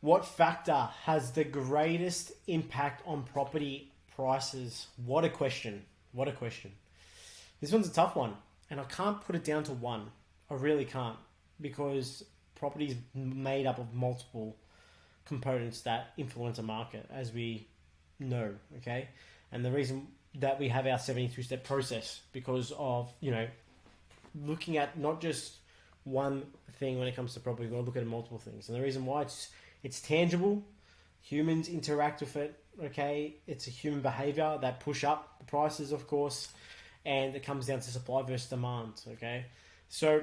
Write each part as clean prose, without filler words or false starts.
What factor has the greatest impact on property prices? What a question. What a question. This one's a tough one, and I can't put it down to one. I really can't, because property is made up of multiple components that influence a market, as we know, okay? And the reason that we have our 72-step process, because of, looking at not just one thing when it comes to property, we've got to look at multiple things. And the reason why it's tangible, humans interact with it, okay? It's a human behavior that push up the prices, of course, and it comes down to supply versus demand, okay? So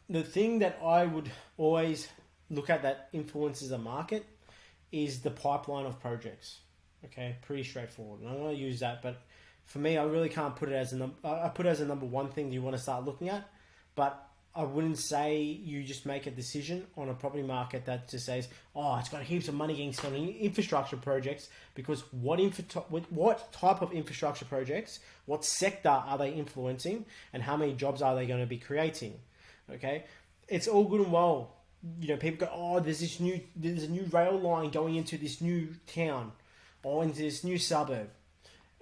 the thing that I would always look at that influences a market is the pipeline of projects, okay? Pretty straightforward. And I'm going to use that, but for me, I really can't put it as I put it as a number one thing you want to start looking at, but I wouldn't say you just make a decision on a property market that just says, oh, it's got heaps of money getting spent on infrastructure projects, because what type of infrastructure projects, what sector are they influencing, and how many jobs are they going to be creating? Okay, it's all good and well. People go, oh, there's a new rail line going into this new town or into this new suburb,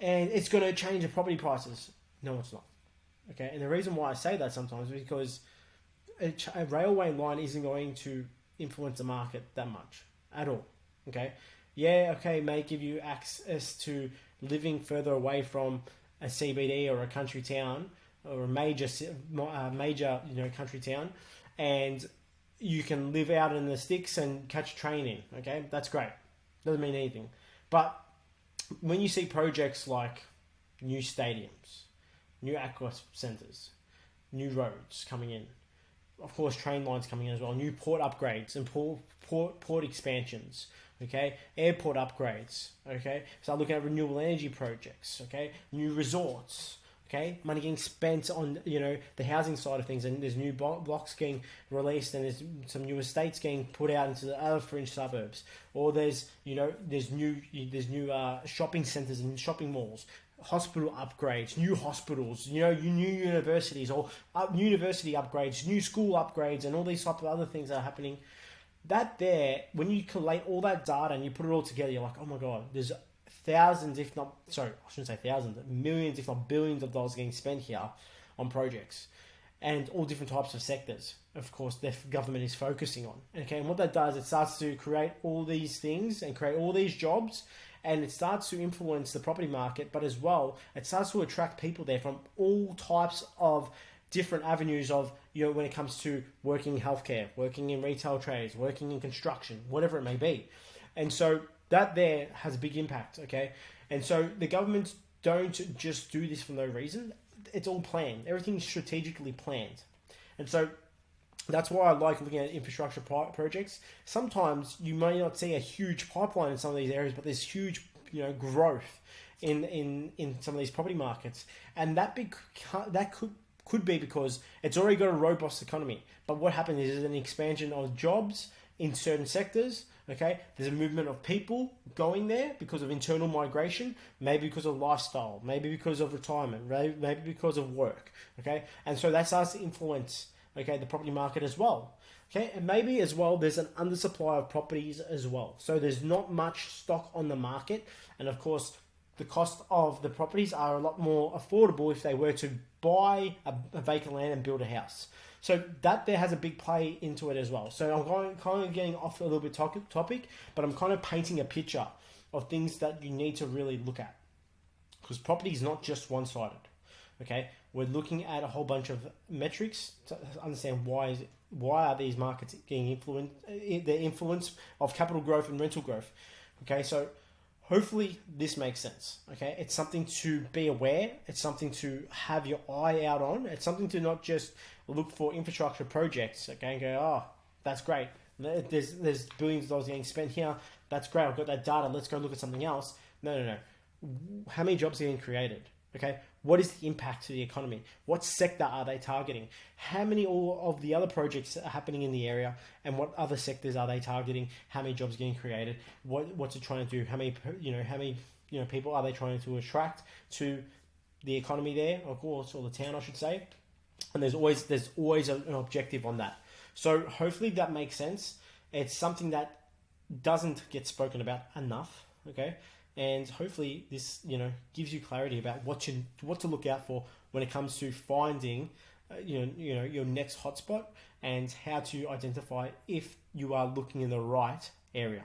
and it's going to change the property prices. No, it's not. Okay, and the reason why I say that sometimes is because a railway line isn't going to influence the market that much at all. Okay, yeah, okay, it may give you access to living further away from a CBD or a country town or a major country town, and you can live out in the sticks and catch a train in. Okay, that's great. Doesn't mean anything. But when you see projects like new stadiums, new aqua centres, new roads coming in, of course train lines coming in as well, new port upgrades and port expansions, okay, airport upgrades, okay, start looking at renewable energy projects, okay, new resorts, okay, money getting spent on the housing side of things, and there's new blocks getting released, and there's some new estates getting put out into the other fringe suburbs, or there's new shopping centres and shopping malls, hospital upgrades, new hospitals, new universities, or university upgrades, new school upgrades, and all these type of other things that are happening. That there, when you collate all that data and you put it all together, you're like, oh my god, there's thousands, if not, sorry, I shouldn't say thousands, millions, if not billions of dollars getting spent here on projects, and all different types of sectors, of course, the government is focusing on. Okay, and what that does, it starts to create all these things and create all these jobs, and it starts to influence the property market, but as well, it starts to attract people there from all types of different avenues of, when it comes to working in healthcare, working in retail trades, working in construction, whatever it may be. And so that there has a big impact, okay? And so the governments don't just do this for no reason. It's all planned. Everything's strategically planned. And so that's why I like looking at infrastructure projects. Sometimes you may not see a huge pipeline in some of these areas, but there's huge, growth in some of these property markets, and that could be because it's already got a robust economy. But what happens is there's an expansion of jobs in certain sectors. Okay, there's a movement of people going there because of internal migration, maybe because of lifestyle, maybe because of retirement, maybe because of work. Okay, and so that starts to influence, okay, the property market as well. Okay, and maybe as well there's an undersupply of properties as well. So there's not much stock on the market, and of course the cost of the properties are a lot more affordable if they were to buy a vacant land and build a house. So that there has a big play into it as well. So I'm kind of getting off a little bit topic, but I'm kind of painting a picture of things that you need to really look at, because property is not just one-sided. Okay, we're looking at a whole bunch of metrics to understand why are these markets getting influenced, the influence of capital growth and rental growth. Okay, so hopefully this makes sense. Okay, it's something to be aware. It's something to have your eye out on. It's something to not just look for infrastructure projects. Okay, and go, oh, that's great. There's billions of dollars getting spent here. That's great. I've got that data. Let's go look at something else. No. How many jobs are getting created? Okay, what is the impact to the economy? What sector are they targeting? How many all of the other projects are happening in the area, and what other sectors are they targeting? How many jobs are getting created? What's it trying to do? How many people are they trying to attract to the economy there, of course, or the town, I should say? And there's always an objective on that. So hopefully that makes sense. It's something that doesn't get spoken about enough. Okay, and hopefully this gives you clarity about what to look out for when it comes to finding your next hotspot and how to identify if you are looking in the right area.